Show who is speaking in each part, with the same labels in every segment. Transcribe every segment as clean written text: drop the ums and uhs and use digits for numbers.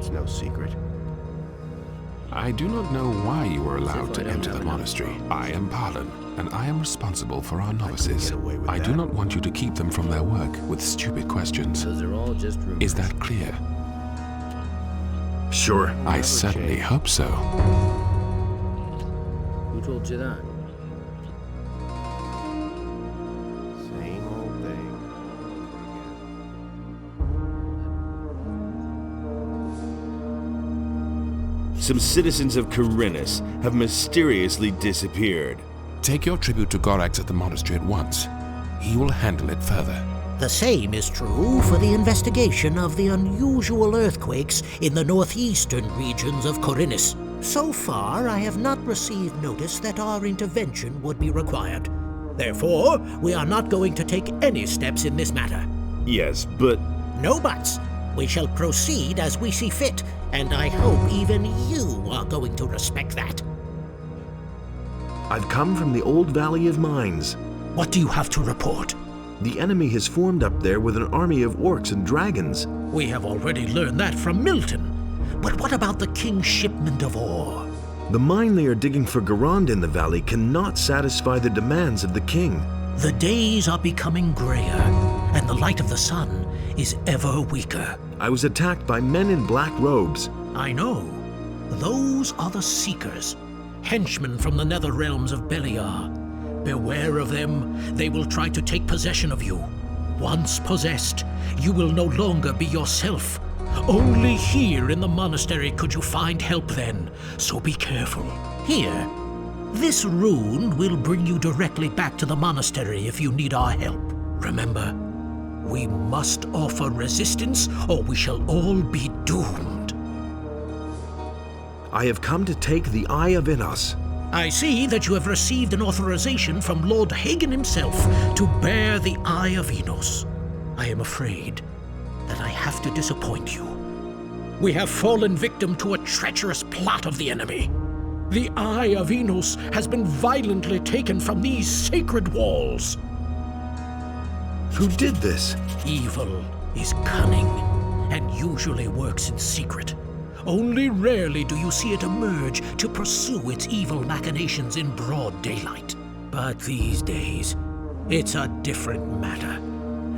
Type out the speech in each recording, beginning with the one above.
Speaker 1: It's no secret.
Speaker 2: I do not know why you were allowed to enter the monastery. I am Parlin, and I am responsible for our novices. I do not want you to keep them from their work with stupid questions.
Speaker 3: Those are all just rumors.
Speaker 2: Is that clear?
Speaker 4: Sure.
Speaker 2: I certainly hope so.
Speaker 3: Who told you that?
Speaker 1: Same old thing.
Speaker 4: Some citizens of Khorinis have mysteriously disappeared.
Speaker 2: Take your tribute to Gorax at the monastery at once. He will handle it further.
Speaker 5: The same is true for the investigation of the unusual earthquakes in the northeastern regions of Khorinis. So far, I have not received notice that our intervention would be required. Therefore, we are not going to take any steps in this matter.
Speaker 4: Yes, but...
Speaker 5: No buts. We shall proceed as we see fit, and I hope even you are going to respect that.
Speaker 4: I've come from the old Valley of Mines.
Speaker 5: What do you have to report?
Speaker 4: The enemy has formed up there with an army of orcs and dragons.
Speaker 5: We have already learned that from Milton. But what about the king's shipment of ore?
Speaker 4: The mine they are digging for Garand in the valley cannot satisfy the demands of the king.
Speaker 5: The days are becoming grayer, and the light of the sun is ever weaker.
Speaker 4: I was attacked by men in black robes.
Speaker 5: I know. Those are the Seekers, henchmen from the nether realms of Beliar. Beware of them. They will try to take possession of you. Once possessed, you will no longer be yourself. Only here in the monastery could you find help then, so be careful. Here, this rune will bring you directly back to the monastery if you need our help. Remember, we must offer resistance or we shall all be doomed.
Speaker 4: I have come to take the Eye of Innos.
Speaker 5: I see that you have received an authorization from Lord Hagen himself to bear the Eye of Innos. I am afraid that I have to disappoint you. We have fallen victim to a treacherous plot of the enemy. The Eye of Innos has been violently taken from these sacred walls.
Speaker 4: Who did this?
Speaker 5: Evil is cunning and usually works in secret. Only rarely do you see it emerge to pursue its evil machinations in broad daylight. But these days, it's a different matter.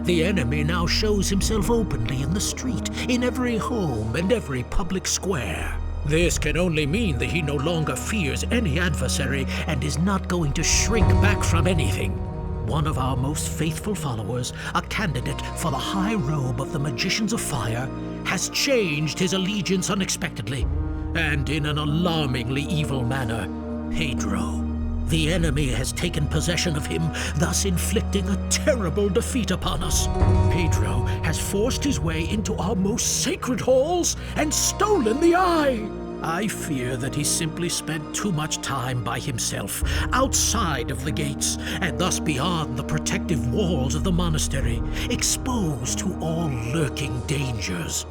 Speaker 5: The enemy now shows himself openly in the street, in every home and every public square. This can only mean that he no longer fears any adversary and is not going to shrink back from anything. One of our most faithful followers, a candidate for the high robe of the Magicians of Fire, has changed his allegiance unexpectedly, and in an alarmingly evil manner. Pedro. The enemy has taken possession of him, thus inflicting a terrible defeat upon us. Pedro has forced his way into our most sacred halls and stolen the eye. I fear that he simply spent too much time by himself, outside of the gates, and thus beyond the protective walls of the monastery, exposed to all lurking dangers.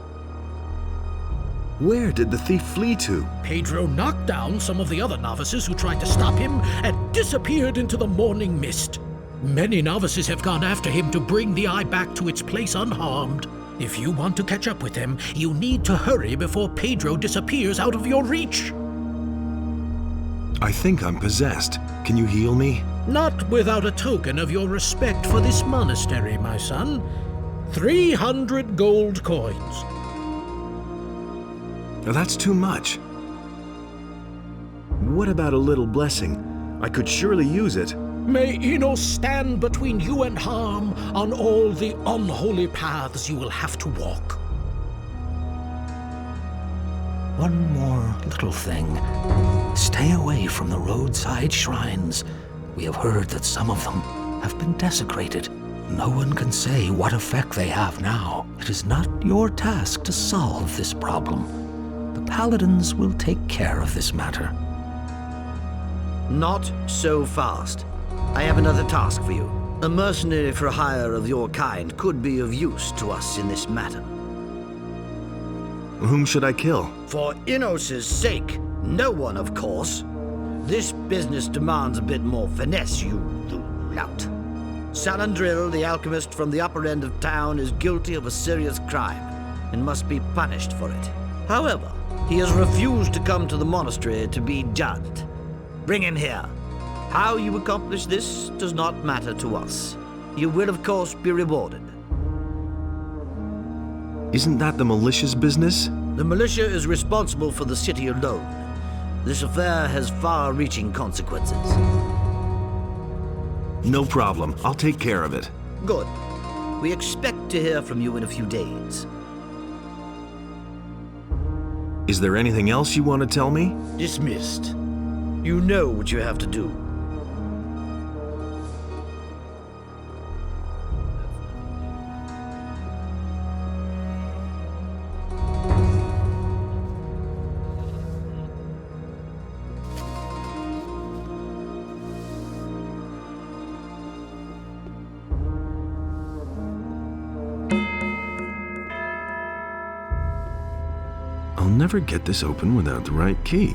Speaker 4: Where did the thief flee to?
Speaker 5: Pedro knocked down some of the other novices who tried to stop him and disappeared into the morning mist. Many novices have gone after him to bring the eye back to its place unharmed. If you want to catch up with him, you need to hurry before Pedro disappears out of your reach.
Speaker 4: I think I'm possessed. Can you heal me?
Speaker 5: Not without a token of your respect for this monastery, my son. 300 gold coins.
Speaker 4: Now that's too much. What about a little blessing? I could surely use it.
Speaker 5: May Innos stand between you and harm on all the unholy paths you will have to walk. One more little thing. Stay away from the roadside shrines. We have heard that some of them have been desecrated. No one can say what effect they have now. It is not your task to solve this problem. The paladins will take care of this matter.
Speaker 6: Not so fast. I have another task for you. A mercenary for hire of your kind could be of use to us in this matter.
Speaker 4: Whom should I kill?
Speaker 6: For Innos' sake, no one, of course. This business demands a bit more finesse, you lout. Salandril, the alchemist from the upper end of town, is guilty of a serious crime and must be punished for it. However, he has refused to come to the monastery to be judged. Bring him here. How you accomplish this does not matter to us. You will, of course, be rewarded.
Speaker 4: Isn't that the militia's business?
Speaker 6: The militia is responsible for the city alone. This affair has far-reaching consequences.
Speaker 4: No problem. I'll take care of it.
Speaker 6: Good. We expect to hear from you in a few days.
Speaker 4: Is there anything else you want to tell me?
Speaker 6: Dismissed. You know what you have to do.
Speaker 4: I'll never get this open without the right key.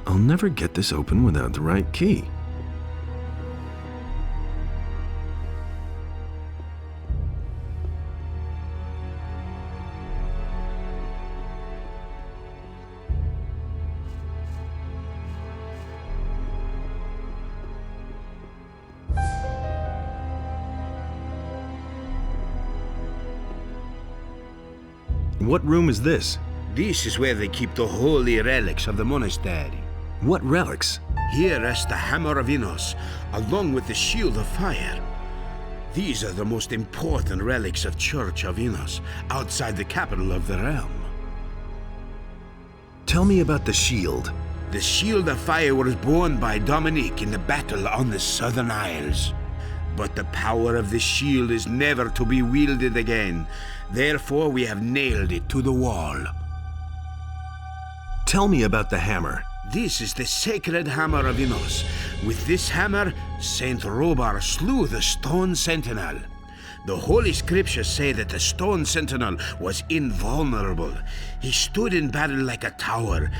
Speaker 4: I'll never get this open without the right key. What room is this?
Speaker 7: This is where they keep the holy relics of the monastery.
Speaker 4: What relics?
Speaker 7: Here rests the Hammer of Innos, along with the Shield of Fire. These are the most important relics of Church of Innos, outside the capital of the realm.
Speaker 4: Tell me about the shield.
Speaker 7: The Shield of Fire was borne by Dominic in the battle on the Southern Isles. But the power of the shield is never to be wielded again. Therefore, we have nailed it to the wall.
Speaker 4: Tell me about the hammer.
Speaker 7: This is the sacred Hammer of Innos. With this hammer, Saint Robar slew the Stone Sentinel. The Holy Scriptures say that the Stone Sentinel was invulnerable. He stood in battle like a tower,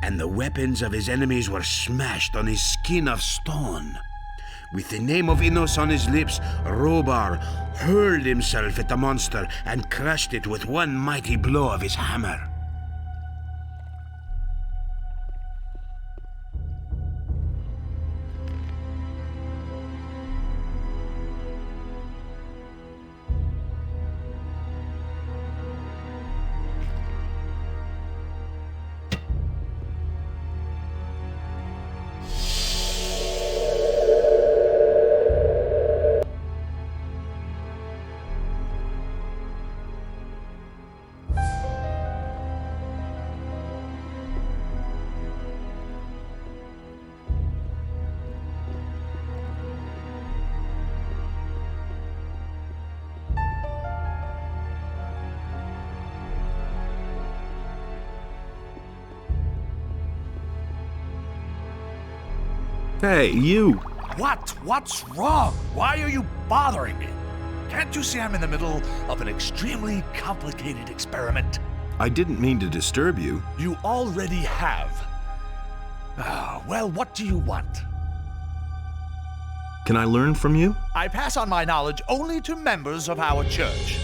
Speaker 7: and the weapons of his enemies were smashed on his skin of stone. With the name of Innos on his lips, Robar hurled himself at the monster and crushed it with one mighty blow of his hammer.
Speaker 4: Hey, you!
Speaker 8: What? What's wrong? Why are you bothering me? Can't you see I'm in the middle of an extremely complicated experiment?
Speaker 4: I didn't mean to disturb you.
Speaker 8: You already have. Well, what do you want?
Speaker 4: Can I learn from you?
Speaker 8: I pass on my knowledge only to members of our church.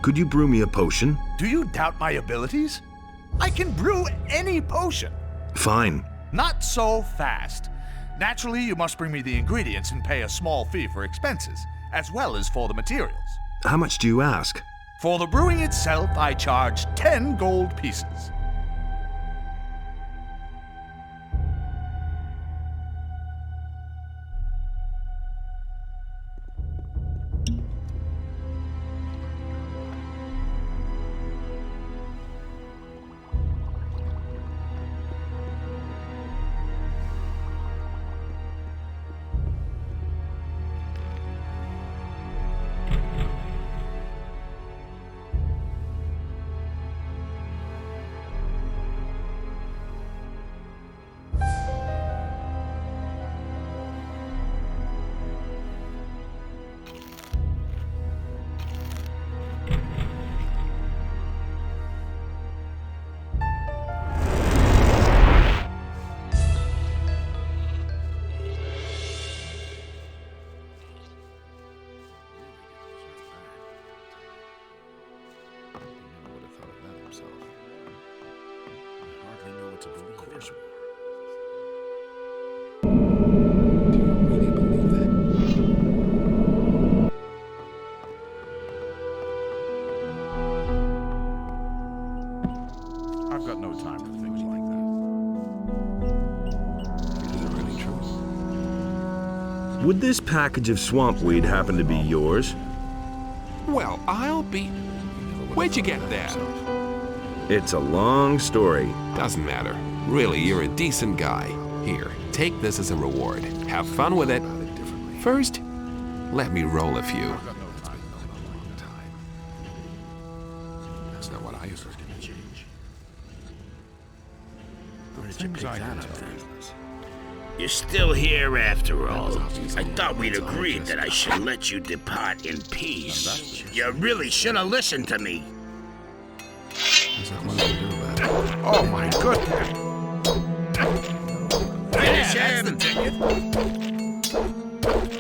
Speaker 4: Could you brew me a potion?
Speaker 8: Do you doubt my abilities? I can brew any potion.
Speaker 4: Fine.
Speaker 8: Not so fast. Naturally, you must bring me the ingredients and pay a small fee for expenses, as well as for the materials.
Speaker 4: How much do you ask?
Speaker 8: For the brewing itself, I charge 10 gold pieces.
Speaker 2: himself.
Speaker 7: I hardly know what to believe. Of course.
Speaker 2: Do you really believe that?
Speaker 8: I've got no time for things like that.
Speaker 2: Is it really true?
Speaker 4: Would this package of swamp weed happen to be yours?
Speaker 2: Well, I'll be... Where'd you get that?
Speaker 4: It's a long story.
Speaker 2: Doesn't matter. Really, you're a decent guy. Here, take this as a reward. Have fun with it. First, let me roll a few. That's not what I heard.
Speaker 7: Where did you pick
Speaker 8: Things I
Speaker 7: that
Speaker 8: can
Speaker 7: up
Speaker 8: tell
Speaker 7: then?
Speaker 8: you.
Speaker 7: You're still here after all. I thought we'd agreed that I should let you depart in peace. You really should have listened to me.
Speaker 2: There's nothing you can do about it.
Speaker 8: Oh my goodness!
Speaker 7: Finish him!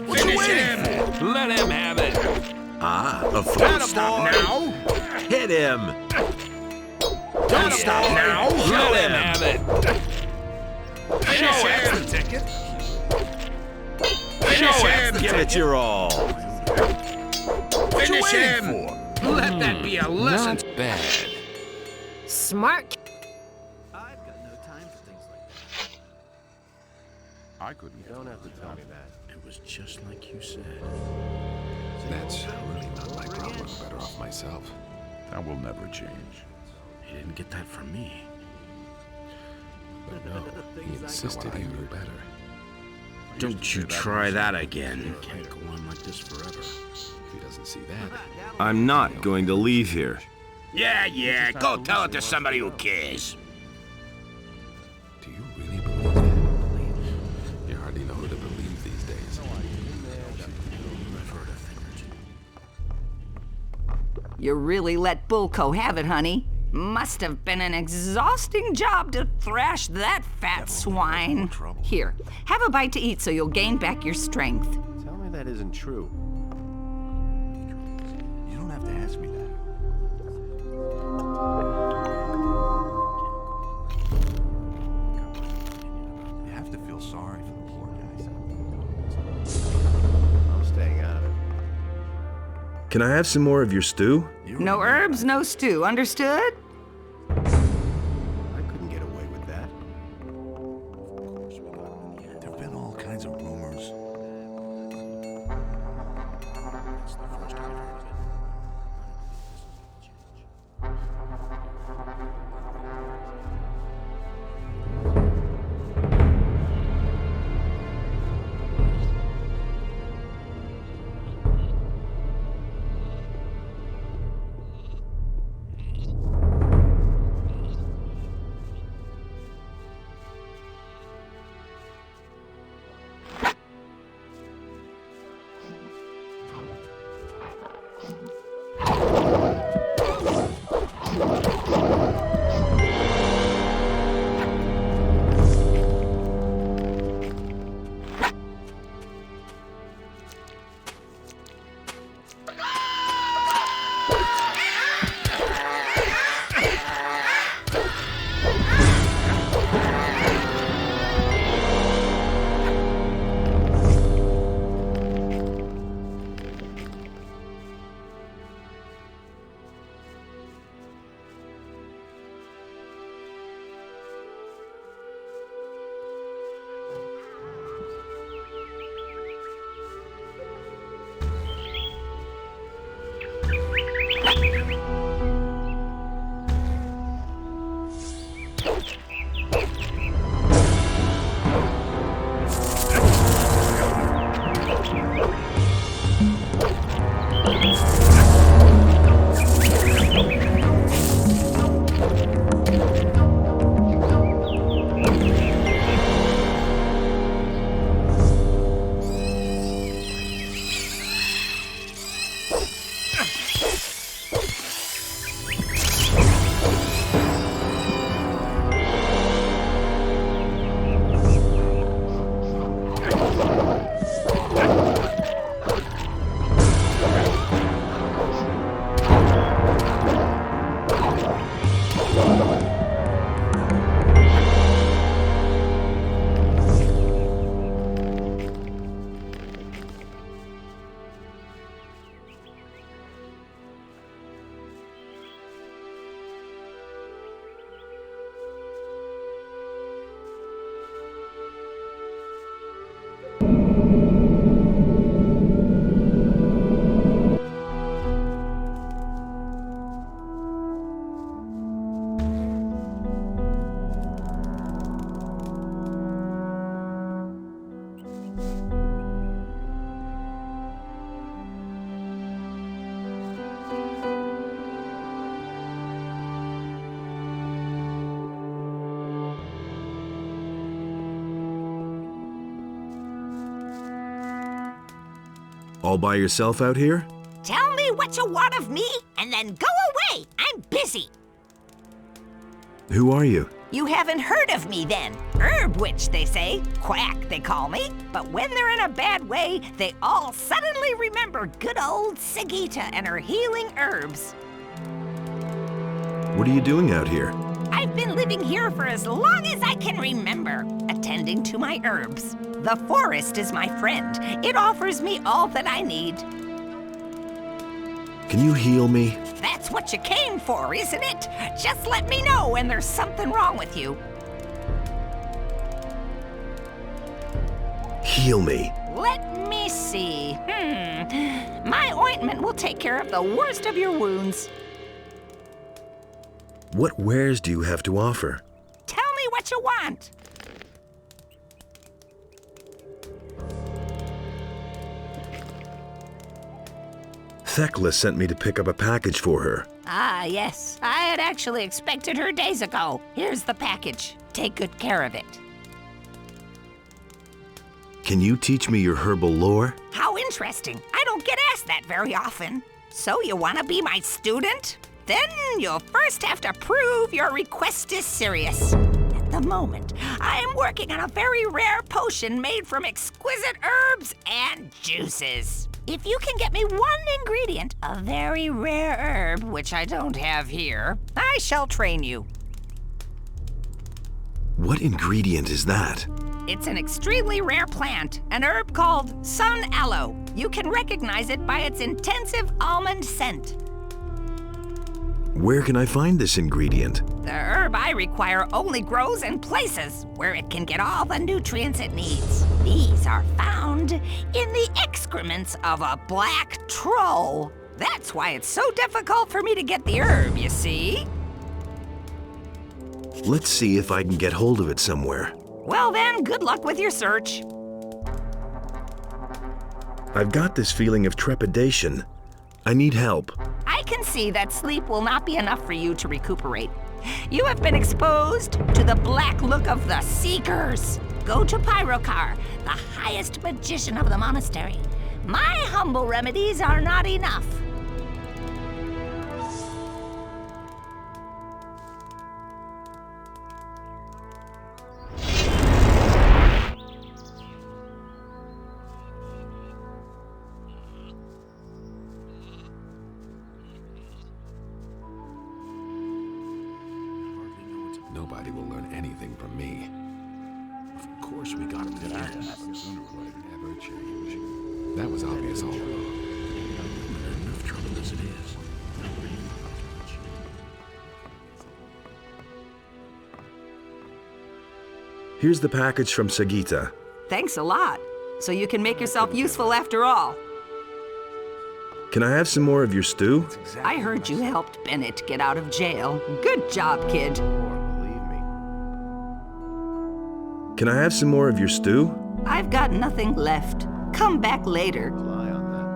Speaker 7: Finish him!
Speaker 2: Let him have it!
Speaker 4: Ah, a
Speaker 7: Don't stop now!
Speaker 4: Hit him!
Speaker 7: Don't stop now!
Speaker 2: Let him have it!
Speaker 7: Finish him! Finish him!
Speaker 4: Give it your all.
Speaker 7: Finish him! Let that be a lesson.
Speaker 2: Not bad.
Speaker 9: Smart.
Speaker 6: I've got no time for things like that.
Speaker 8: I couldn't.
Speaker 1: You don't have to tell me that.
Speaker 7: It was just like you said.
Speaker 2: That's really not my problem. I'm better off myself.
Speaker 8: That will never change.
Speaker 7: He didn't get that from me.
Speaker 2: But no, he insisted he knew better.
Speaker 7: Don't you try that again. You can't go on like this forever.
Speaker 2: If he doesn't see that,
Speaker 4: I'm not going to leave here.
Speaker 7: Yeah, go tell it to somebody who cares.
Speaker 2: do you really believe that? You hardly know who to believe these days.
Speaker 7: I've heard a thing or two.
Speaker 9: You really let Bulko have it, honey. Must have been an exhausting job to thrash that fat swine. Here, have a bite to eat so you'll gain back your strength.
Speaker 1: Tell me that isn't true.
Speaker 8: You don't have to ask me that. You have to feel sorry for the poor guys.
Speaker 1: I'm staying out of it.
Speaker 4: Can I have some more of your stew?
Speaker 9: No herbs, no stew, understood?
Speaker 1: I couldn't get away with that.
Speaker 8: There have been all kinds of rumors.
Speaker 7: It's the first I've heard of it.
Speaker 4: All by yourself out here?
Speaker 9: Tell me what you want of me, and then go away. I'm busy.
Speaker 4: Who are you?
Speaker 9: You haven't heard of me then. Herb witch, they say. Quack, they call me. But when they're in a bad way, they all suddenly remember good old Sagitta and her healing herbs.
Speaker 4: What are you doing out here?
Speaker 9: I've been living here for as long as I can remember, attending to my herbs. The forest is my friend. It offers me all that I need.
Speaker 4: Can you heal me?
Speaker 9: That's what you came for, isn't it? Just let me know when there's something wrong with you.
Speaker 4: Heal me.
Speaker 9: Let me see. My ointment will take care of the worst of your wounds.
Speaker 4: What wares do you have to offer?
Speaker 9: Tell me what you want.
Speaker 4: Thekla sent me to pick up a package for her.
Speaker 9: Ah, yes. I had actually expected her days ago. Here's the package. Take good care of it.
Speaker 4: Can you teach me your herbal lore?
Speaker 9: How interesting. I don't get asked that very often. So you want to be my student? Then you'll first have to prove your request is serious. At the moment, I am working on a very rare potion made from exquisite herbs and juices. If you can get me one ingredient, a very rare herb, which I don't have here, I shall train you.
Speaker 4: What ingredient is that?
Speaker 9: It's an extremely rare plant, an herb called sun aloe. You can recognize it by its intensive almond scent.
Speaker 4: Where can I find this ingredient?
Speaker 9: The herb I require only grows in places where it can get all the nutrients it needs. These are found in the excrements of a black troll. That's why it's so difficult for me to get the herb, you see?
Speaker 4: Let's see if I can get hold of it somewhere.
Speaker 9: Well then, good luck with your search.
Speaker 4: I've got this feeling of trepidation. I need help.
Speaker 9: I can see that sleep will not be enough for you to recuperate. You have been exposed to the black look of the Seekers. Go to Pyrokar, the highest magician of the monastery. My humble remedies are not enough.
Speaker 2: Nobody will learn anything from me.
Speaker 8: Of course we got him to that.
Speaker 2: Sooner or later, never change. That was obvious all along.
Speaker 8: Enough trouble as it is.
Speaker 4: Here's the package from Sagitta.
Speaker 9: Thanks a lot. So you can make yourself useful after all.
Speaker 4: Can I have some more of your stew?
Speaker 9: I heard you helped Bennett get out of jail. Good job, kid.
Speaker 1: Believe me.
Speaker 4: Can I have some more of your stew?
Speaker 9: I've got nothing left. Come back later.
Speaker 1: Rely on that.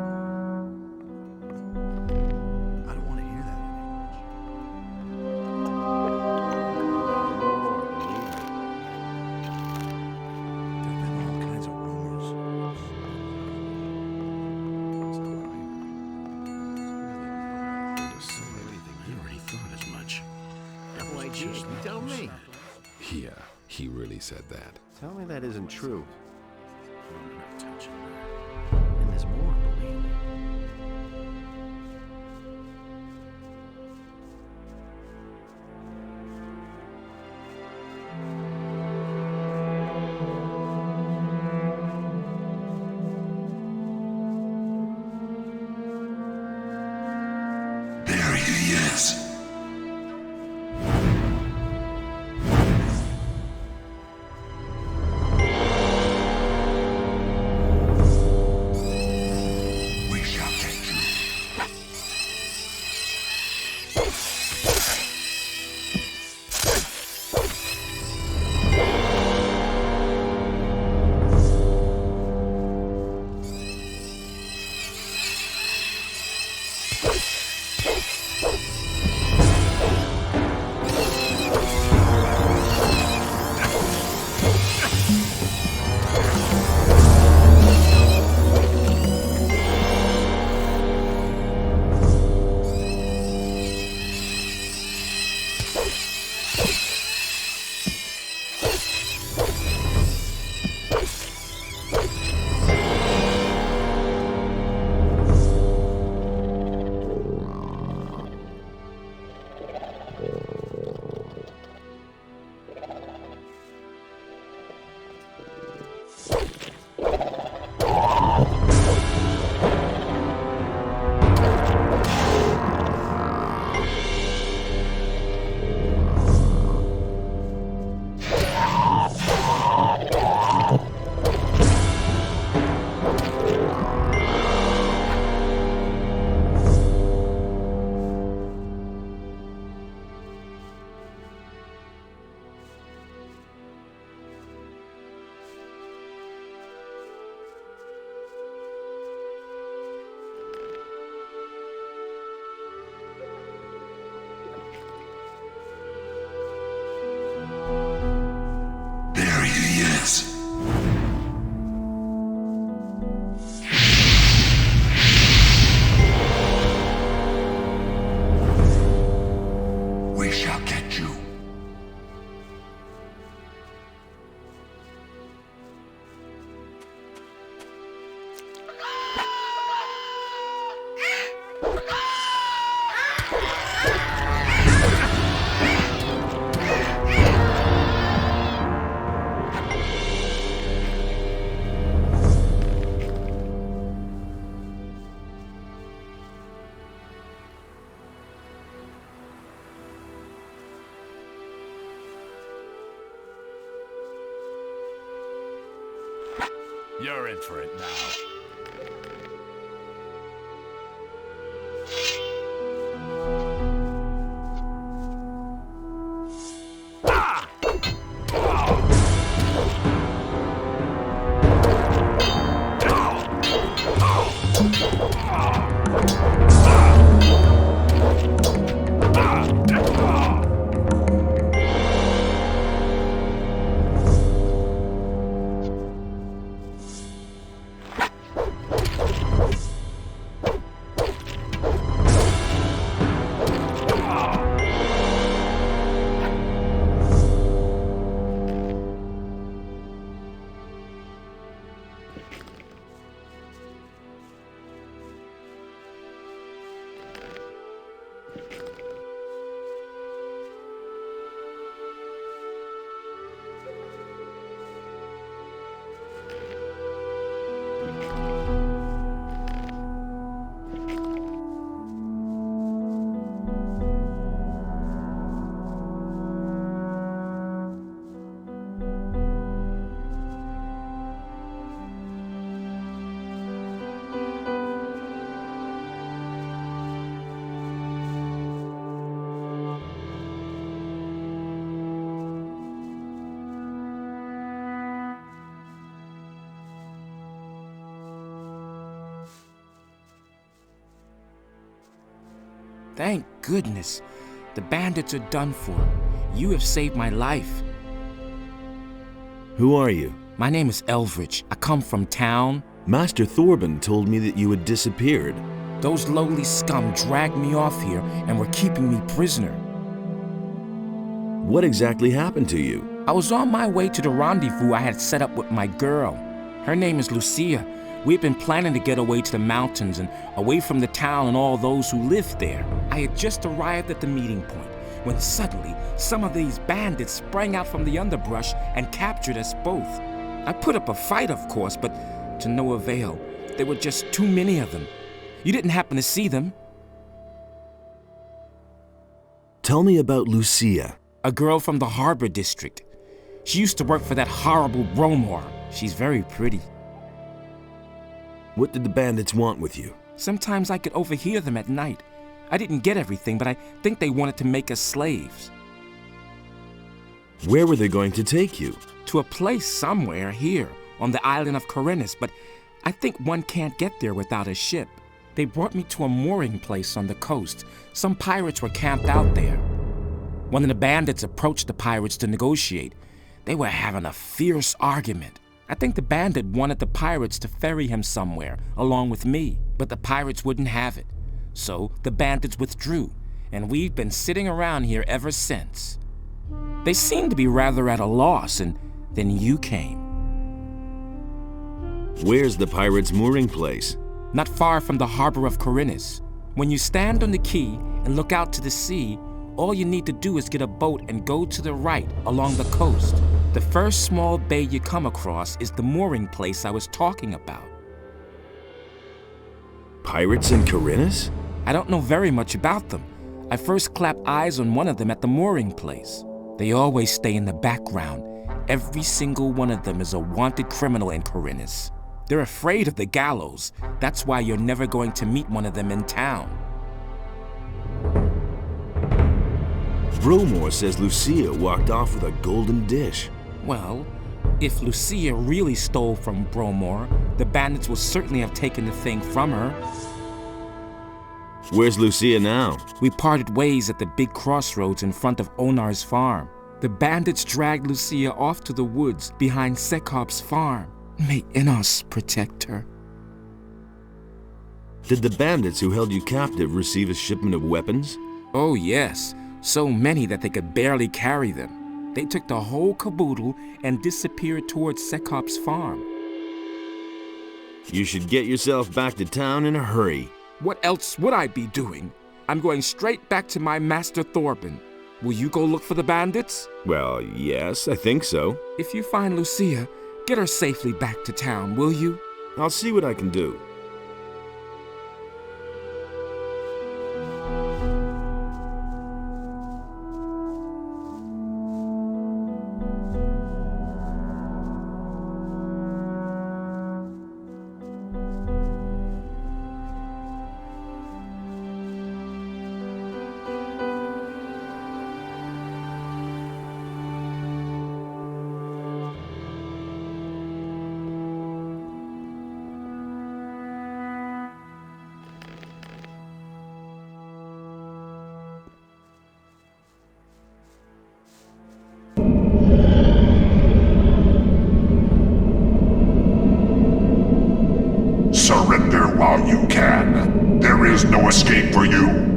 Speaker 8: I don't want to hear that anymore. There've been all kinds of rumors.
Speaker 7: I already thought as much.
Speaker 1: Why did you tell me?
Speaker 2: Yeah, he really said that.
Speaker 1: Tell me that isn't true.
Speaker 8: I'm not touching that. And there's more, believe me.
Speaker 7: There he is. We shall get you.
Speaker 8: You're in for it now.
Speaker 10: Thank goodness. The bandits are done for. You have saved my life.
Speaker 4: Who are you?
Speaker 10: My name is Elvridge. I come from town.
Speaker 4: Master Thorben told me that you had disappeared.
Speaker 10: Those lowly scum dragged me off here and were keeping me prisoner.
Speaker 4: What exactly happened to you?
Speaker 10: I was on my way to the rendezvous I had set up with my girl. Her name is Lucia. We'd been planning to get away to the mountains and away from the town and all those who lived there. I had just arrived at the meeting point when suddenly some of these bandits sprang out from the underbrush and captured us both. I put up a fight, of course, but to no avail. There were just too many of them. You didn't happen to see them?
Speaker 4: Tell me about Lucia.
Speaker 10: A girl from the harbor district. She used to work for that horrible Bromor. She's very pretty.
Speaker 4: What did the bandits want with you?
Speaker 10: Sometimes I could overhear them at night. I didn't get everything, but I think they wanted to make us slaves.
Speaker 4: Where were they going to take you?
Speaker 10: To a place somewhere here, on the island of Khorinis, but I think one can't get there without a ship. They brought me to a mooring place on the coast. Some pirates were camped out there. One of the bandits approached the pirates to negotiate. They were having a fierce argument. I think the bandit wanted the pirates to ferry him somewhere, along with me, but the pirates wouldn't have it. So the bandits withdrew, and we've been sitting around here ever since. They seemed to be rather at a loss, and then you came.
Speaker 4: Where's the pirates' mooring place?
Speaker 10: Not far from the harbor of Khorinis. When you stand on the quay and look out to the sea, all you need to do is get a boat and go to the right along the coast. The first small bay you come across is the mooring place I was talking about.
Speaker 4: Pirates in Khorinis?
Speaker 10: I don't know very much about them. I first clapped eyes on one of them at the mooring place. They always stay in the background. Every single one of them is a wanted criminal in Khorinis. They're afraid of the gallows. That's why you're never going to meet one of them in town.
Speaker 4: Bromor says Lucia walked off with a golden dish.
Speaker 10: Well, if Lucia really stole from Bromor, the bandits will certainly have taken the thing from her.
Speaker 4: Where's Lucia now?
Speaker 10: We parted ways at the big crossroads in front of Onar's farm. The bandits dragged Lucia off to the woods behind Sekop's farm. May Innos protect her.
Speaker 4: Did the bandits who held you captive receive a shipment of weapons?
Speaker 10: Oh yes, so many that they could barely carry them. They took the whole caboodle and disappeared towards Sekop's farm.
Speaker 4: You should get yourself back to town in a hurry.
Speaker 10: What else would I be doing? I'm going straight back to my master Thorben. Will you go look for the bandits?
Speaker 4: Well, yes, I think so.
Speaker 10: If you find Lucia, get her safely back to town, will you?
Speaker 4: I'll see what I can do.
Speaker 11: Surrender while you can. There is no escape for you.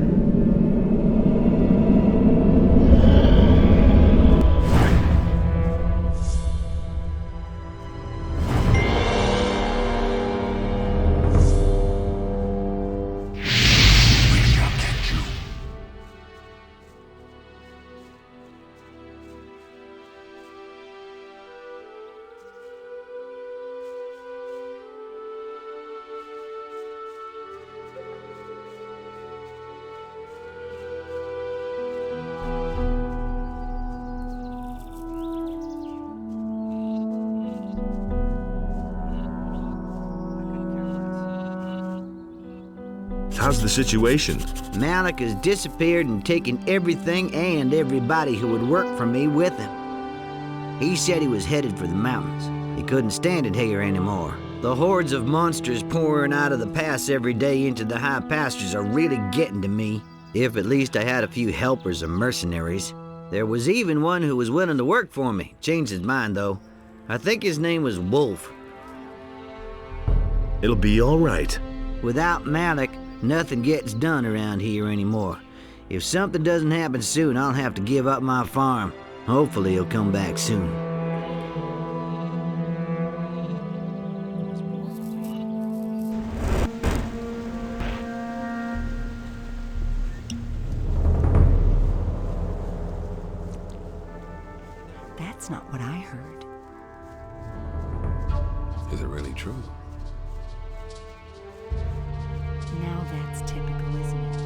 Speaker 11: We shall get you.
Speaker 4: How's the situation?
Speaker 6: Malik has disappeared and taken everything and everybody who would work for me with him. He said he was headed for the mountains. He couldn't stand it here anymore. The hordes of monsters pouring out of the pass every day into the high pastures are really getting to me. If at least I had a few helpers or mercenaries. There was even one who was willing to work for me. Changed his mind, though. I think his name was Wolf.
Speaker 4: It'll be all right.
Speaker 6: Without Malik, nothing gets done around here anymore. If something doesn't happen soon, I'll have to give up my farm. Hopefully he'll come back soon.
Speaker 9: That's not what I heard.
Speaker 2: Is it really true?
Speaker 9: Now that's typical, isn't it?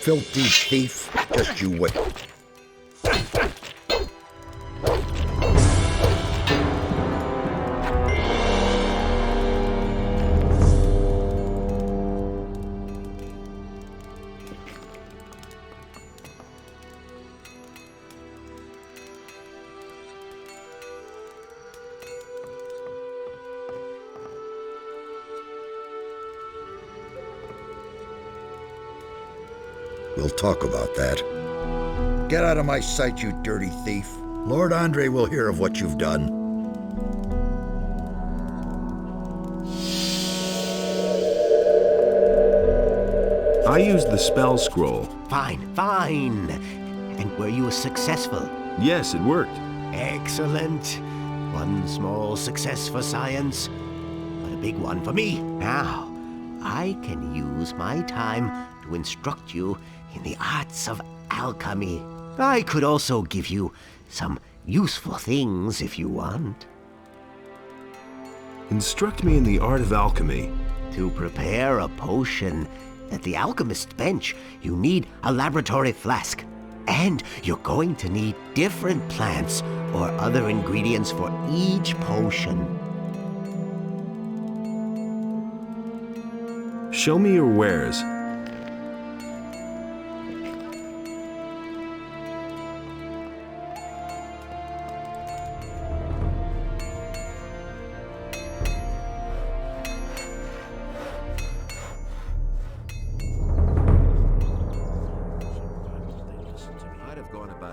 Speaker 12: Filthy thief, just you wait. We'll talk about that. Get out of my sight, you dirty thief. Lord Andre will hear of what you've done.
Speaker 4: I used the spell scroll.
Speaker 13: Fine, fine. And were you successful?
Speaker 4: Yes, it worked.
Speaker 13: Excellent. One small success for science, but a big one for me. Now, I can use my time to instruct you in the arts of alchemy. I could also give you some useful things if you want.
Speaker 4: Instruct me in the art of alchemy.
Speaker 13: To prepare a potion at the alchemist's bench, you need a laboratory flask. And you're going to need different plants or other ingredients for each potion.
Speaker 4: Show me your wares.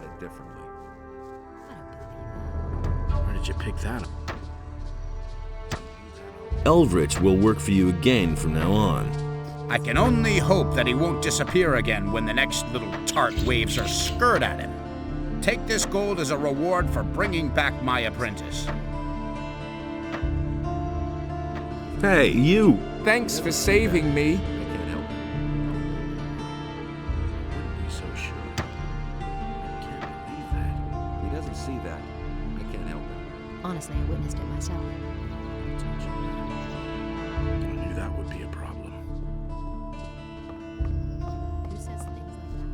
Speaker 14: it differently.
Speaker 7: Where did you pick that up?
Speaker 4: Eldritch will work for you again from now on.
Speaker 7: I can only hope that he won't disappear again when the next little tart waves her skirt at him. Take this gold as a reward for bringing back my apprentice.
Speaker 4: Hey, you!
Speaker 10: Thanks for saving me.
Speaker 14: I can't help it. I wouldn't be so sure. I can't believe that. He doesn't see that. I can't help it.
Speaker 15: Honestly, I witnessed it myself.
Speaker 7: I knew that would be a problem.
Speaker 15: Who says things like that?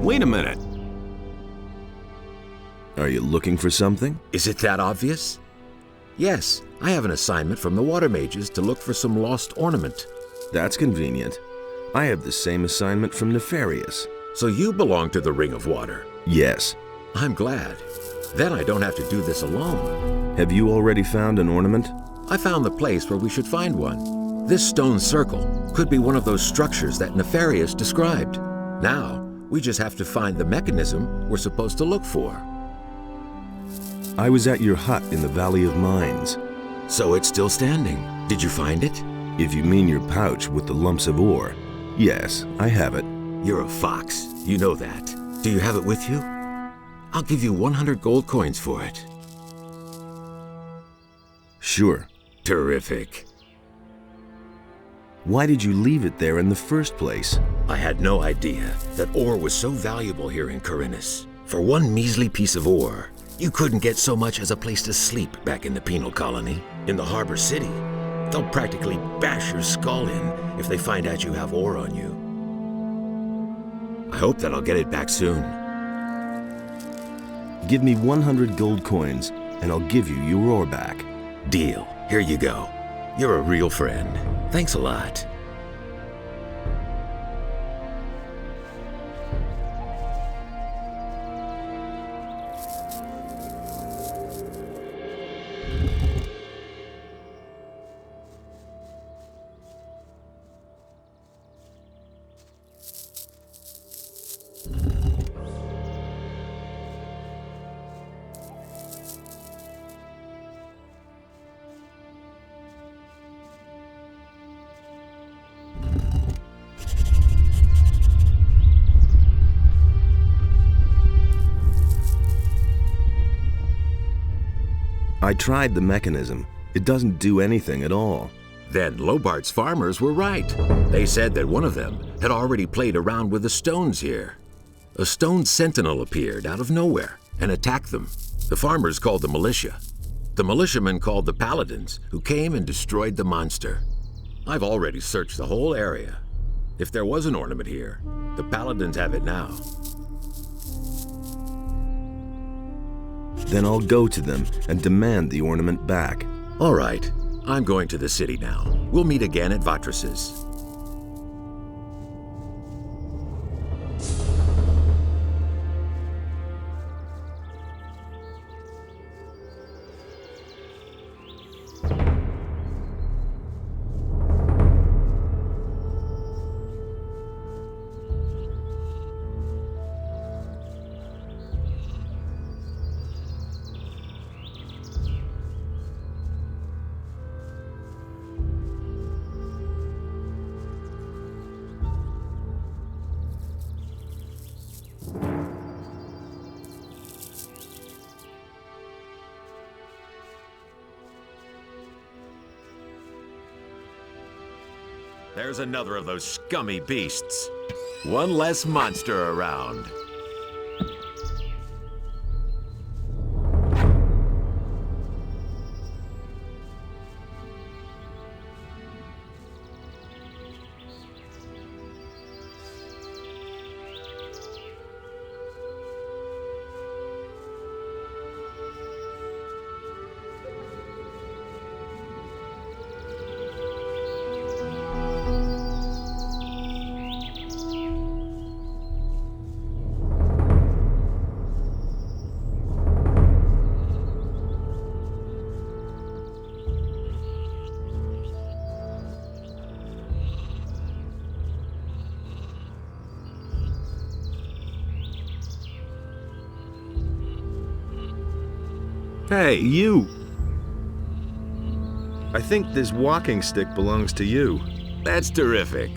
Speaker 4: Wait a minute. Are you looking for something?
Speaker 14: Is it that obvious? Yes, I have an assignment from the water mages to look for some lost ornament.
Speaker 4: That's convenient. I have the same assignment from Nefarious.
Speaker 14: So you belong to the Ring of Water?
Speaker 4: Yes.
Speaker 14: I'm glad. Then I don't have to do this alone.
Speaker 4: Have you already found an ornament?
Speaker 14: I found the place where we should find one. This stone circle could be one of those structures that Nefarious described. Now, we just have to find the mechanism we're supposed to look for.
Speaker 4: I was at your hut in the Valley of Mines.
Speaker 14: So it's still standing. Did you find it?
Speaker 4: If you mean your pouch with the lumps of ore, yes, I have it.
Speaker 14: You're a fox. You know that. Do you have it with you? I'll give you 100 gold coins for it.
Speaker 4: Sure.
Speaker 14: Terrific.
Speaker 4: Why did you leave it there in the first place?
Speaker 14: I had no idea that ore was so valuable here in Khorinis. For one measly piece of ore, you couldn't get so much as a place to sleep back in the penal colony. In the harbor city, they'll practically bash your skull in if they find out you have ore on you. I hope that I'll get it back soon.
Speaker 4: Give me 100 gold coins, and I'll give you your ore back.
Speaker 14: Deal. Here you go. You're a real friend. Thanks a lot.
Speaker 4: I tried the mechanism. It doesn't do anything at all.
Speaker 14: Then Lobart's farmers were right. They said that one of them had already played around with the stones here. A stone sentinel appeared out of nowhere and attacked them. The farmers called the militia. The militiamen called the paladins, who came and destroyed the monster. I've already searched the whole area. If there was an ornament here, the paladins have it now.
Speaker 4: Then I'll go to them and demand the ornament back.
Speaker 14: All right. I'm going to the city now. We'll meet again at Vatris's. There's another of those scummy beasts. One less monster around.
Speaker 4: Hey, you! I think this walking stick belongs to you.
Speaker 14: That's terrific.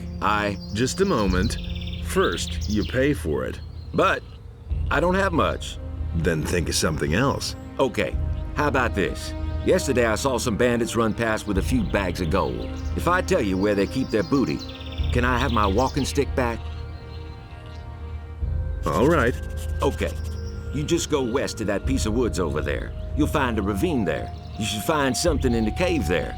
Speaker 4: Just a moment. First, you pay for it.
Speaker 14: But I don't have much.
Speaker 4: Then think of something else.
Speaker 14: Okay, how about this? Yesterday I saw some bandits run past with a few bags of gold. If I tell you where they keep their booty, can I have my walking stick back?
Speaker 4: All right.
Speaker 14: Okay. You just go west to that piece of woods over there. You'll find a ravine there. You should find something in the cave there.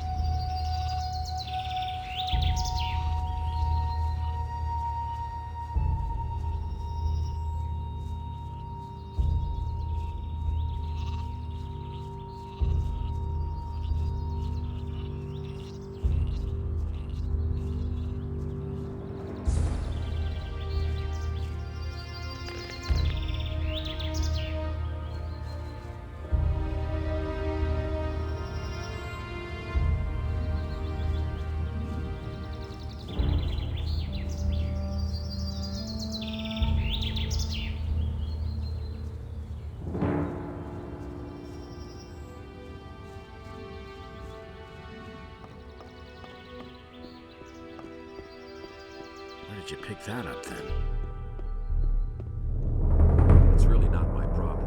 Speaker 1: Where did you pick that up, then?
Speaker 14: It's really not my problem.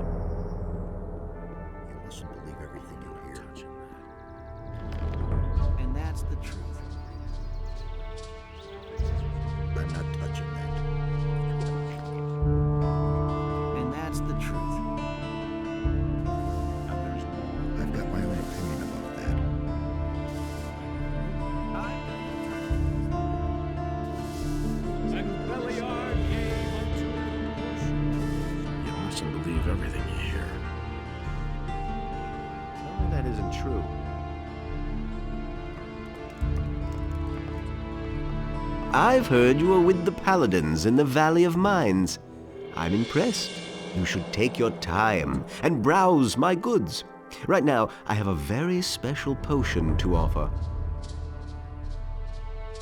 Speaker 12: You mustn't believe everything you hear.
Speaker 6: And that's the truth.
Speaker 12: I'm not touching that.
Speaker 6: And that's the truth.
Speaker 12: I've got my own opinion about that.
Speaker 1: You mustn't believe everything you hear.
Speaker 13: Tell me that isn't true. I've heard you were with the Paladins in the Valley of Mines. I'm impressed. You should take your time and browse my goods. Right now, I have a very special potion to offer.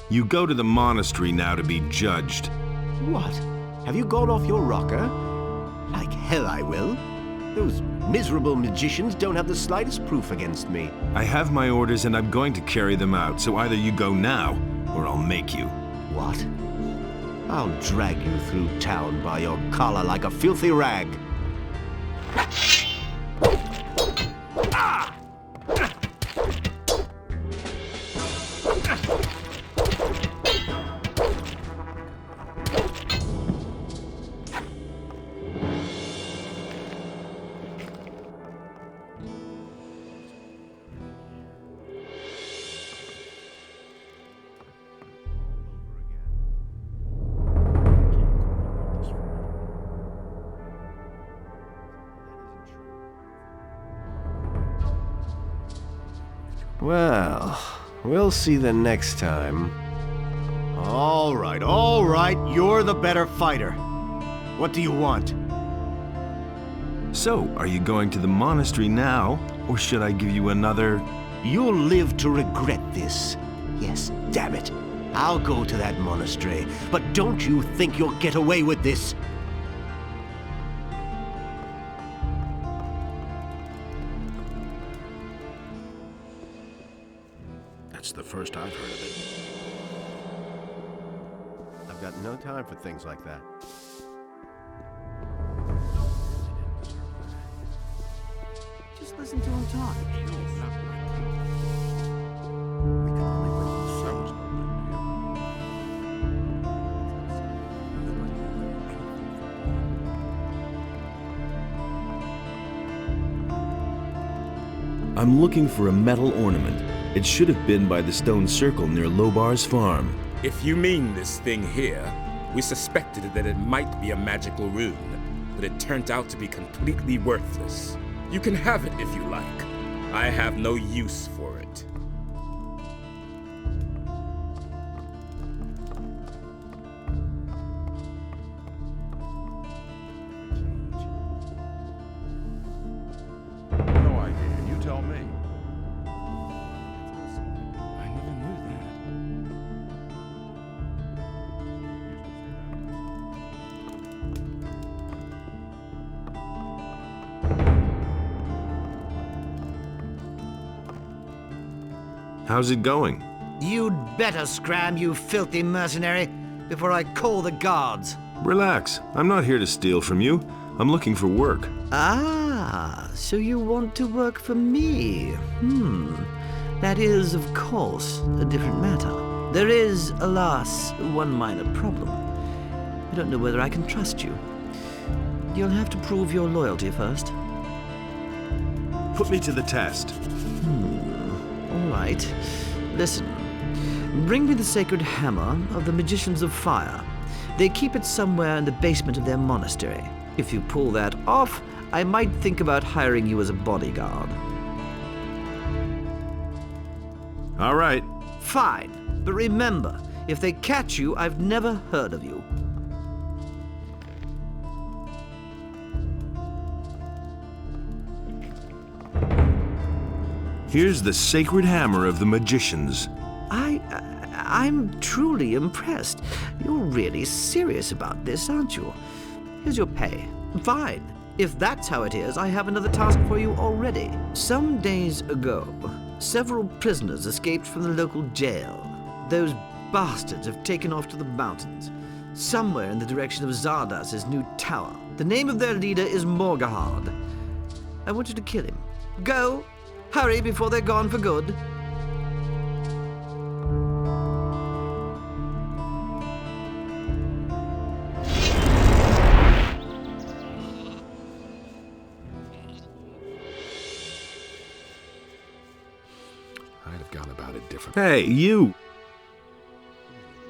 Speaker 4: You go to the monastery now to be judged.
Speaker 13: What? Have you gone off your rocker? Like hell I will. Those miserable magicians don't have the slightest proof against me.
Speaker 4: I have my orders and I'm going to carry them out, so either you go now, or I'll make you.
Speaker 13: What? I'll drag you through town by your collar like a filthy rag. Well, we'll see the next time. All right, you're the better fighter. What do you want?
Speaker 4: So, are you going to the monastery now, or should I give you another...
Speaker 13: You'll live to regret this. Yes, damn it. I'll go to that monastery, but don't you think you'll get away with this?
Speaker 1: That's the first I've heard of it.
Speaker 13: I've got no time for things like that.
Speaker 6: Just listen to him talk.
Speaker 12: We can only wait and see.
Speaker 4: I'm looking for a metal ornament. It should have been by the stone circle near Lobar's farm.
Speaker 10: If you mean this thing here, we suspected that it might be a magical rune, but it turned out to be completely worthless. You can have it if you like. I have no use for it.
Speaker 8: No idea. You tell me.
Speaker 10: I never knew that.
Speaker 4: How's it going?
Speaker 6: You'd better scram, you filthy mercenary, before I call the guards.
Speaker 4: Relax. I'm not here to steal from you. I'm looking for work.
Speaker 6: Ah, so you want to work for me? That is, of course, a different matter. There is, alas, one minor problem. I don't know whether I can trust you. You'll have to prove your loyalty first.
Speaker 4: Put me to the test.
Speaker 6: All right. Listen. Bring me the sacred hammer of the Magicians of Fire. They keep it somewhere in the basement of their monastery. If you pull that off, I might think about hiring you as a bodyguard.
Speaker 4: All right.
Speaker 6: Fine. But remember, if they catch you, I've never heard of you.
Speaker 4: Here's the sacred hammer of the magicians.
Speaker 6: I'm truly impressed. You're really serious about this, aren't you? Here's your pay. Fine. If that's how it is, I have another task for you already. Some days ago, several prisoners escaped from the local jail. Those bastards have taken off to the mountains, somewhere in the direction of Zardas's new tower. The name of their leader is Morgahard. I want you to kill him. Go! Hurry before they're gone for good.
Speaker 2: I'd have gone about it differently.
Speaker 4: Hey, you!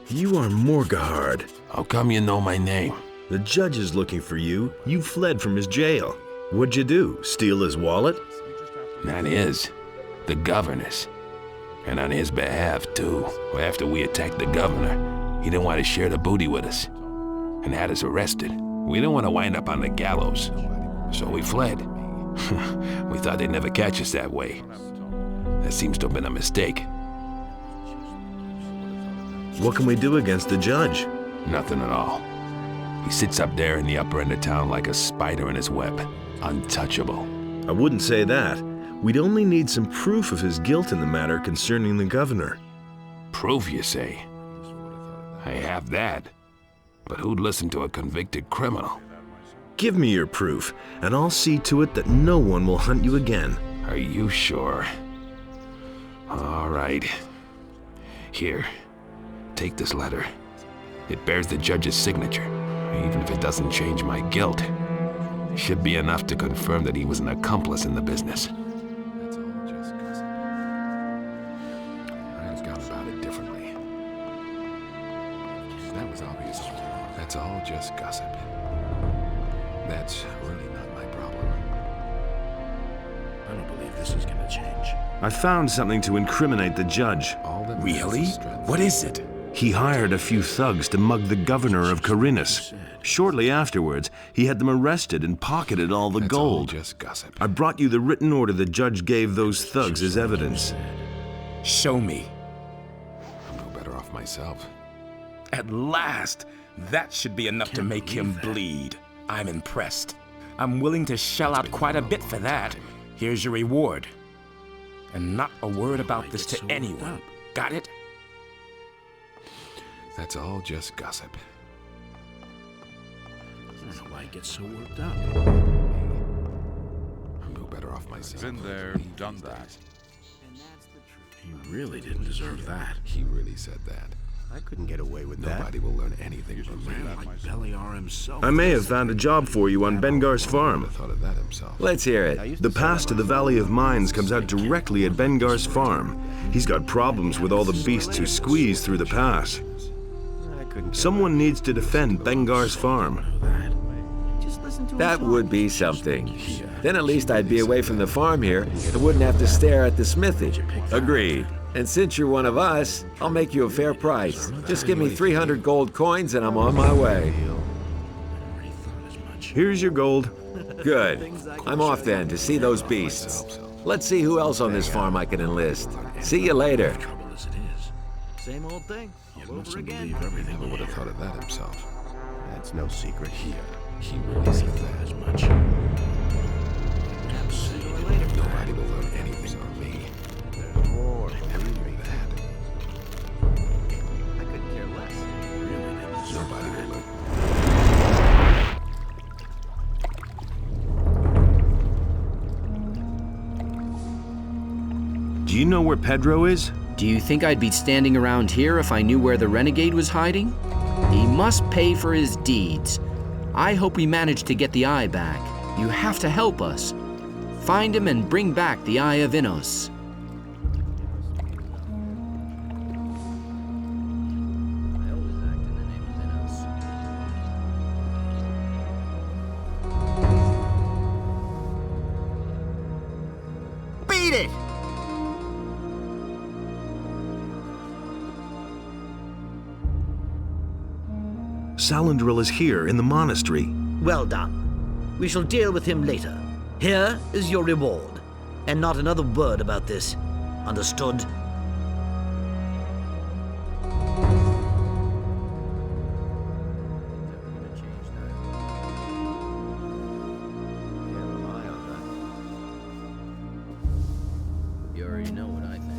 Speaker 4: You are Morgahard.
Speaker 2: How come you know my name?
Speaker 4: The judge is looking for you. You fled from his jail. What'd you do? Steal his wallet?
Speaker 2: That is, the governor's. And on his behalf, too. After we attacked the governor, he didn't want to share the booty with us and had us arrested. We didn't want to wind up on the gallows, so we fled. We thought they'd never catch us that way. That seems to have been a mistake.
Speaker 4: What can we do against the judge?
Speaker 2: Nothing at all. He sits up there in the upper end of town like a spider in his web. Untouchable.
Speaker 4: I wouldn't say that. We'd only need some proof of his guilt in the matter concerning the governor.
Speaker 2: Proof, you say? I have that. But who'd listen to a convicted criminal?
Speaker 4: Give me your proof, and I'll see to it that no one will hunt you again.
Speaker 2: Are you sure? All right. Here, take this letter. It bears the judge's signature. Even if it doesn't change my guilt, it should be enough to confirm that he was an accomplice in the business. That's all just gossip. I'd have gone about it differently. That was obvious. That's all just gossip. That's really not my problem.
Speaker 7: I don't believe this is gonna change.
Speaker 4: I found something to incriminate the judge.
Speaker 10: Really? What is it?
Speaker 4: He hired a few thugs to mug the governor of Khorinis. Shortly afterwards, he had them arrested and pocketed all the gold.
Speaker 2: All just gossip.
Speaker 4: I brought you the written order the judge gave those thugs as evidence.
Speaker 10: Show me.
Speaker 2: I'm no better off myself.
Speaker 10: At last! That should be enough to make him bleed. I'm impressed. I'm willing to shell out quite a bit for that. Here's your reward. And not a word about this to anyone. Got it?
Speaker 2: That's all just gossip.
Speaker 7: I don't know why he gets so worked up.
Speaker 2: I'm no better off myself.
Speaker 8: Been there, done that.
Speaker 7: He really didn't deserve that.
Speaker 2: He really said that.
Speaker 1: I couldn't get away with that.
Speaker 2: Nobody will learn anything from me.
Speaker 4: I may have found a job for you on Bengar's farm.
Speaker 2: Thought of that himself.
Speaker 14: Let's hear it.
Speaker 4: The pass to the Valley of Mines comes out directly at Bengar's farm. He's got problems with all the beasts who squeeze through the pass. Someone needs to defend Bengar's farm.
Speaker 14: That would be something. Then at least I'd be away from the farm here and wouldn't have to stare at the smithy. Agreed. And since you're one of us, I'll make you a fair price. Just give me 300 gold coins and I'm on my way.
Speaker 4: Here's your gold.
Speaker 14: Good. I'm off then to see those beasts. Let's see who else on this farm I can enlist. See you later.
Speaker 6: Same old thing. All over again.
Speaker 2: He never would have thought of that himself.
Speaker 1: That's no secret.
Speaker 2: He really said that as much. Nobody will learn anything from me.
Speaker 6: More.
Speaker 2: I never knew that.
Speaker 6: I couldn't care less.
Speaker 2: Nobody will learn.
Speaker 4: Do you know where Pedro is?
Speaker 3: Do you think I'd be standing around here if I knew where the renegade was hiding? He must pay for his deeds. I hope we manage to get the eye back. You have to help us. Find him and bring back the Eye of Innos.
Speaker 6: I always act in the name of Innos. Beat it!
Speaker 4: Salandril is here in the monastery.
Speaker 16: Well done. We shall deal with him later. Here is your reward. And not another word about this. Understood?
Speaker 3: You already know what I think.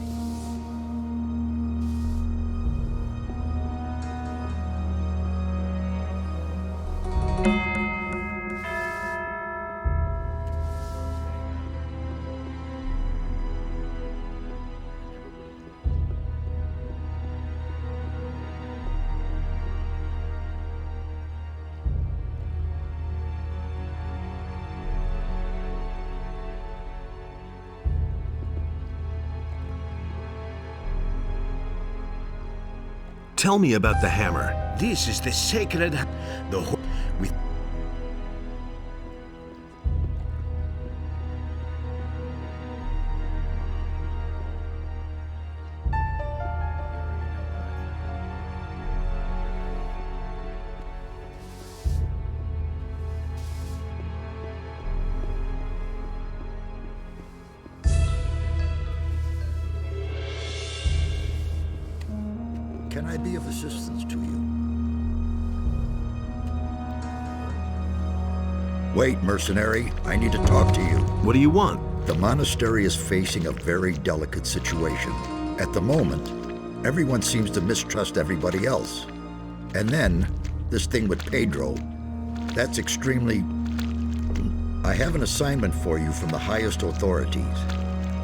Speaker 4: Tell me about the hammer.
Speaker 7: This is the sacred... with...
Speaker 12: Can I be of assistance to you? Wait, mercenary. I need to talk to you.
Speaker 4: What do you want?
Speaker 12: The monastery is facing a very delicate situation. At the moment, everyone seems to mistrust everybody else. And then, this thing with Pedro, that's extremely... I have an assignment for you from the highest authorities.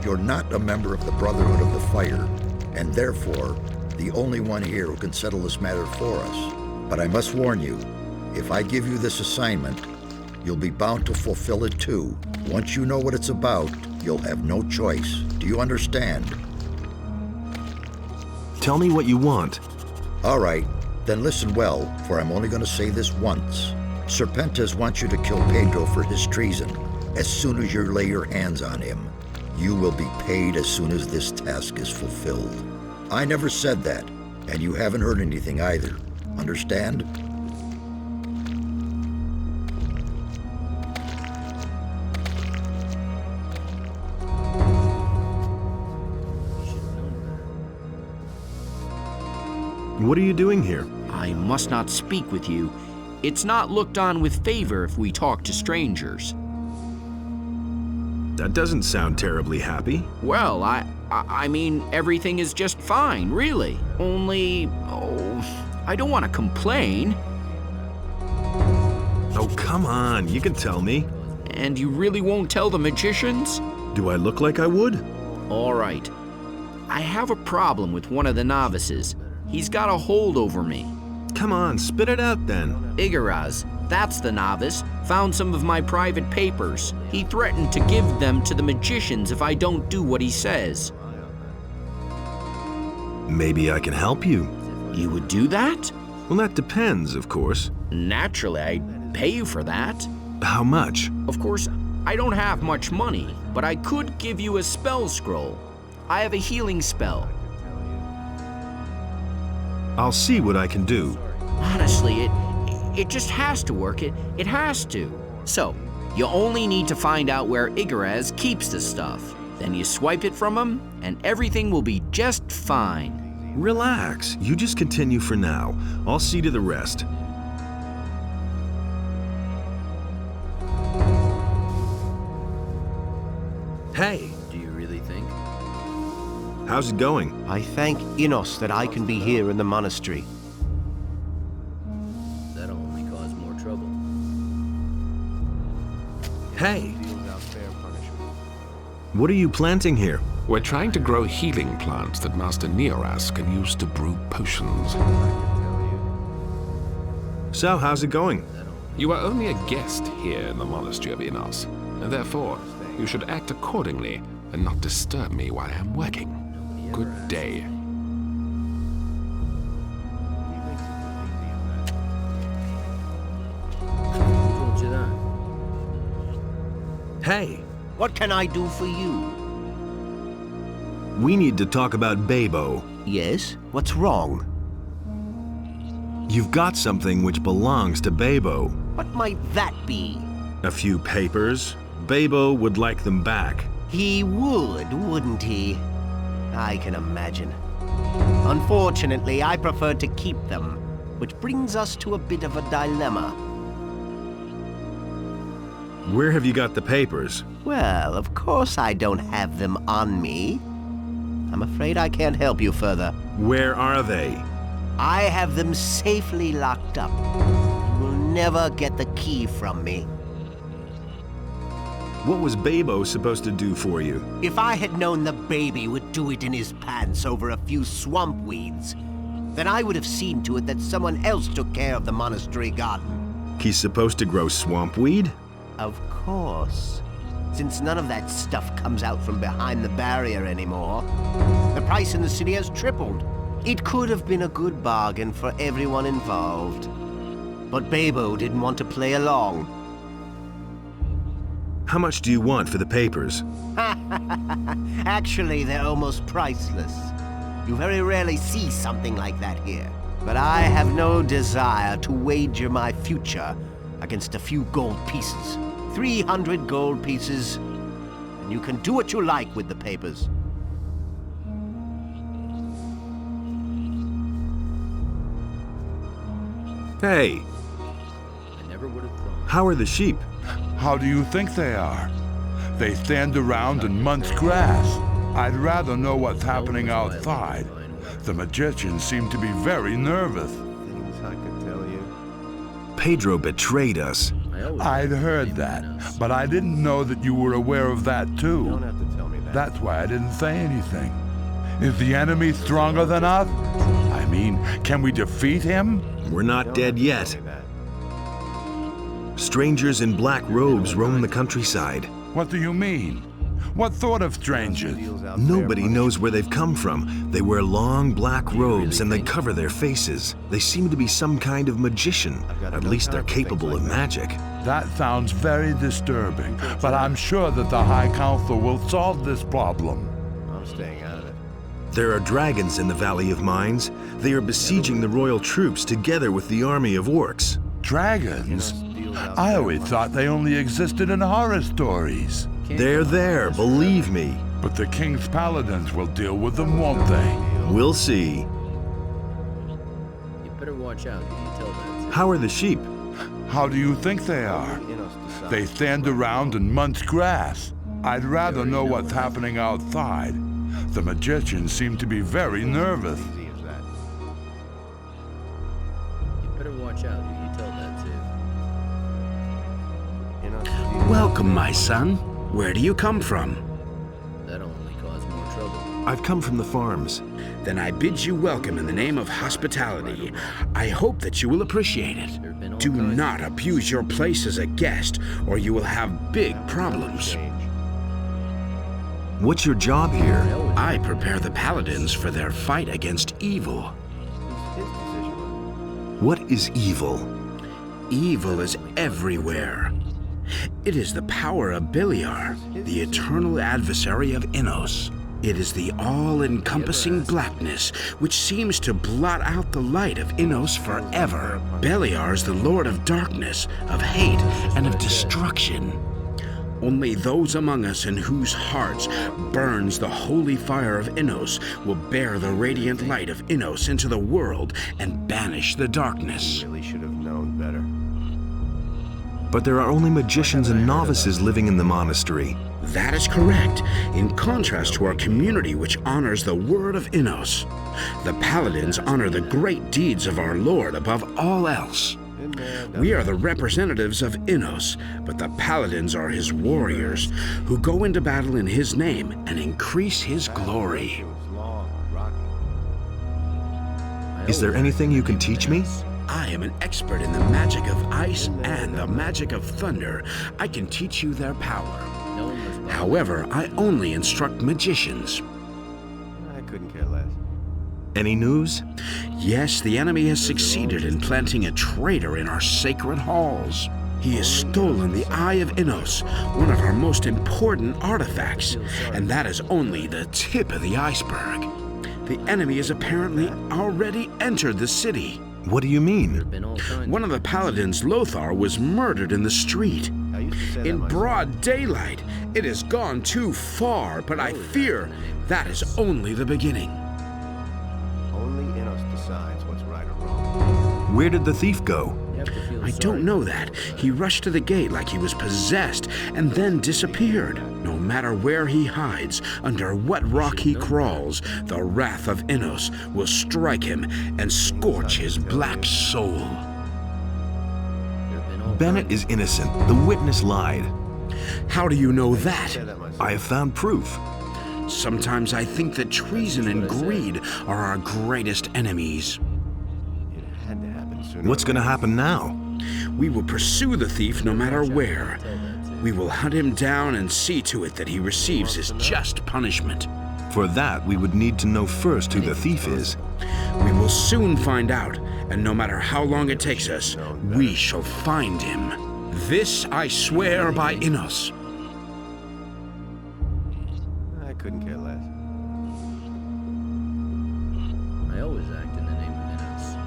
Speaker 12: You're not a member of the Brotherhood of the Fire, and therefore, the only one here who can settle this matter for us. But I must warn you, if I give you this assignment, you'll be bound to fulfill it too. Once you know what it's about, you'll have no choice. Do you understand?
Speaker 4: Tell me what you want.
Speaker 12: All right, then listen well, for I'm only going to say this once. Serpentis wants you to kill Pedro for his treason. As soon as you lay your hands on him, you will be paid as soon as this task is fulfilled. I never said that, and you haven't heard anything either. Understand?
Speaker 4: What are you doing here?
Speaker 3: I must not speak with you. It's not looked on with favor if we talk to strangers.
Speaker 4: That doesn't sound terribly happy.
Speaker 3: Well, I mean, everything is just fine, really. Only, I don't want to complain.
Speaker 4: Oh, come on, you can tell me.
Speaker 3: And you really won't tell the magicians?
Speaker 4: Do I look like I would?
Speaker 3: All right. I have a problem with one of the novices. He's got a hold over me.
Speaker 4: Come on, spit it out then.
Speaker 3: Irdorath, that's the novice, found some of my private papers. He threatened to give them to the magicians if I don't do what he says.
Speaker 4: Maybe I can help you.
Speaker 3: You would do that?
Speaker 4: Well, that depends, of course.
Speaker 3: Naturally, I'd pay you for that.
Speaker 4: How much?
Speaker 3: Of course, I don't have much money, but I could give you a spell scroll. I have a healing spell.
Speaker 4: I'll see what I can do.
Speaker 3: Honestly, it just has to work. It has to. So, you only need to find out where Irdorath keeps the stuff. Then you swipe it from him, and everything will be just fine.
Speaker 4: Relax. You just continue for now. I'll see to the rest. Hey!
Speaker 3: Do you really think?
Speaker 4: How's it going?
Speaker 13: I thank Innos that I can be here in the monastery.
Speaker 3: That'll only cause more trouble.
Speaker 4: Hey! What are you planting here?
Speaker 2: We're trying to grow healing plants that Master Neoras can use to brew potions.
Speaker 4: So, how's it going?
Speaker 2: You are only a guest here in the Monastery of Innos, and therefore, you should act accordingly and not disturb me while I am working. Good day.
Speaker 3: Who told you that?
Speaker 4: Hey!
Speaker 13: What can I do for you?
Speaker 4: We need to talk about Babo.
Speaker 13: Yes? What's wrong?
Speaker 4: You've got something which belongs to Babo.
Speaker 13: What might that be?
Speaker 4: A few papers. Babo would like them back.
Speaker 13: He would, wouldn't he? I can imagine. Unfortunately, I prefer to keep them, which brings us to a bit of a dilemma.
Speaker 4: Where have you got the papers?
Speaker 13: Well, of course I don't have them on me. I'm afraid I can't help you further.
Speaker 4: Where are they?
Speaker 13: I have them safely locked up. You will never get the key from me.
Speaker 4: What was Babo supposed to do for you?
Speaker 13: If I had known the baby would do it in his pants over a few swamp weeds, then I would have seen to it that someone else took care of the monastery garden.
Speaker 4: He's supposed to grow swamp weed?
Speaker 13: Of course. Since none of that stuff comes out from behind the barrier anymore, the price in the city has tripled. It could have been a good bargain for everyone involved. But Babo didn't want to play along.
Speaker 4: How much do you want for the papers?
Speaker 13: Actually, they're almost priceless. You very rarely see something like that here. But I have no desire to wager my future against a few gold pieces. 300 gold pieces, and you can do what you like with the papers.
Speaker 4: Hey!
Speaker 3: I never would have thought.
Speaker 4: How are the sheep?
Speaker 17: How do you think they are? They stand around and munch grass. I'd rather know what's happening outside. The magicians seem to be very nervous.
Speaker 1: Things I could tell you.
Speaker 4: Pedro betrayed us.
Speaker 17: I'd heard that, but I didn't know that you were aware of that too.
Speaker 1: You don't have to tell me that.
Speaker 17: That's why I didn't say anything. Is the enemy stronger than us? I mean, can we defeat him?
Speaker 4: We're not dead yet. Strangers in black robes roam the countryside.
Speaker 17: What do you mean? What sort of strangers?
Speaker 4: Nobody knows where they've come from. They wear long black robes and they cover their faces. They seem to be some kind of magician. At least they're capable of magic.
Speaker 17: That sounds very disturbing, but I'm sure that the High Council will solve this problem.
Speaker 1: I'm staying out of it.
Speaker 4: There are dragons in the Valley of Mines. They are besieging the royal troops together with the army of orcs.
Speaker 17: Dragons? I always thought they only existed in horror stories.
Speaker 4: They're there, believe me.
Speaker 17: But the king's paladins will deal with them, won't they?
Speaker 4: We'll see.
Speaker 3: You better watch out who you tell that.
Speaker 4: How are the sheep?
Speaker 17: How do you think they are? They stand around and munch grass. I'd rather know what's happening outside. The magicians seem to be very nervous.
Speaker 3: You better watch out who you tell that to.
Speaker 7: Welcome, my son. Where do you come from?
Speaker 3: That'll only cause more trouble.
Speaker 4: I've come from the farms.
Speaker 7: Then I bid you welcome in the name of hospitality. I hope that you will appreciate it. Do not abuse your place as a guest, or you will have big problems.
Speaker 4: What's your job here?
Speaker 7: I prepare the paladins for their fight against evil.
Speaker 4: What is evil?
Speaker 7: Evil is everywhere. It is the power of Beliar, the eternal adversary of Innos. It is the all-encompassing blackness which seems to blot out the light of Innos forever. Beliar is the lord of darkness, of hate, and of destruction. Only those among us in whose hearts burns the holy fire of Innos will bear the radiant light of Innos into the world and banish the darkness.
Speaker 1: Really should have known better.
Speaker 4: But there are only magicians and novices living in the monastery.
Speaker 7: That is correct, in contrast to our community which honors the word of Innos. The paladins honor the great deeds of our Lord above all else. We are the representatives of Innos, but the paladins are his warriors, who go into battle in his name and increase his glory.
Speaker 4: Is there anything you can teach me?
Speaker 7: I am an expert in the magic of ice and the magic of thunder. I can teach you their power. However, I only instruct magicians.
Speaker 1: I couldn't care less.
Speaker 4: Any news?
Speaker 7: Yes, the enemy has succeeded in planting a traitor in our sacred halls. He has stolen the Eye of Innos, one of our most important artifacts, and that is only the tip of the iceberg. The enemy has apparently already entered the city.
Speaker 4: What do you mean?
Speaker 7: One of the paladins, Lothar, was murdered in the street. In broad daylight. It has gone too far, but I fear that is only the beginning.
Speaker 1: Only Innos decides what's right or wrong.
Speaker 4: Where did the thief go?
Speaker 7: I don't know that. He rushed to the gate like he was possessed and then disappeared. No matter where he hides, under what rock he crawls, the wrath of Innos will strike him and scorch his black soul.
Speaker 4: Bennett is innocent. The witness lied.
Speaker 7: How do you know that?
Speaker 4: I have found proof.
Speaker 7: Sometimes I think that treason and greed are our greatest enemies.
Speaker 4: What's going to happen now?
Speaker 7: We will pursue the thief no matter where. We will hunt him down and see to it that he receives his just punishment.
Speaker 4: For that, we would need to know first who the thief is.
Speaker 7: We will soon find out, and no matter how long it takes us, we shall find him. This I swear by Innos.
Speaker 1: I couldn't care less.
Speaker 3: I always act in the name of Innos.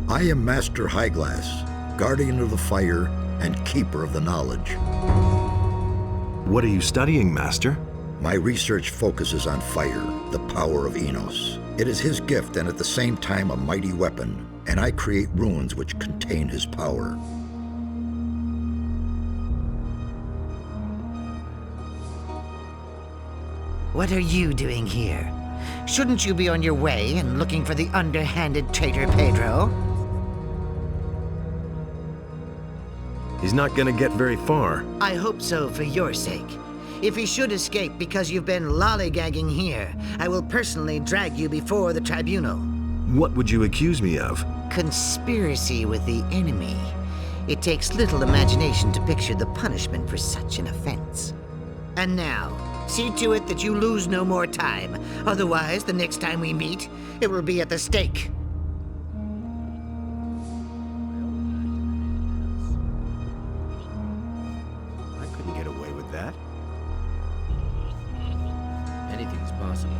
Speaker 12: I am Master Highglass, guardian of the fire and keeper of the knowledge.
Speaker 4: What are you studying, Master?
Speaker 12: My research focuses on fire, the power of Innos. It is his gift and at the same time a mighty weapon, and I create runes which contain his power.
Speaker 6: What are you doing here? Shouldn't you be on your way and looking for the underhanded traitor Pedro?
Speaker 4: He's not gonna get very far.
Speaker 6: I hope so for your sake. If he should escape because you've been lollygagging here, I will personally drag you before the tribunal.
Speaker 4: What would you accuse me of?
Speaker 6: Conspiracy with the enemy. It takes little imagination to picture the punishment for such an offense. And now, see to it that you lose no more time. Otherwise, the next time we meet, it will be at the stake.
Speaker 1: I couldn't get away with that.
Speaker 3: Anything's possible.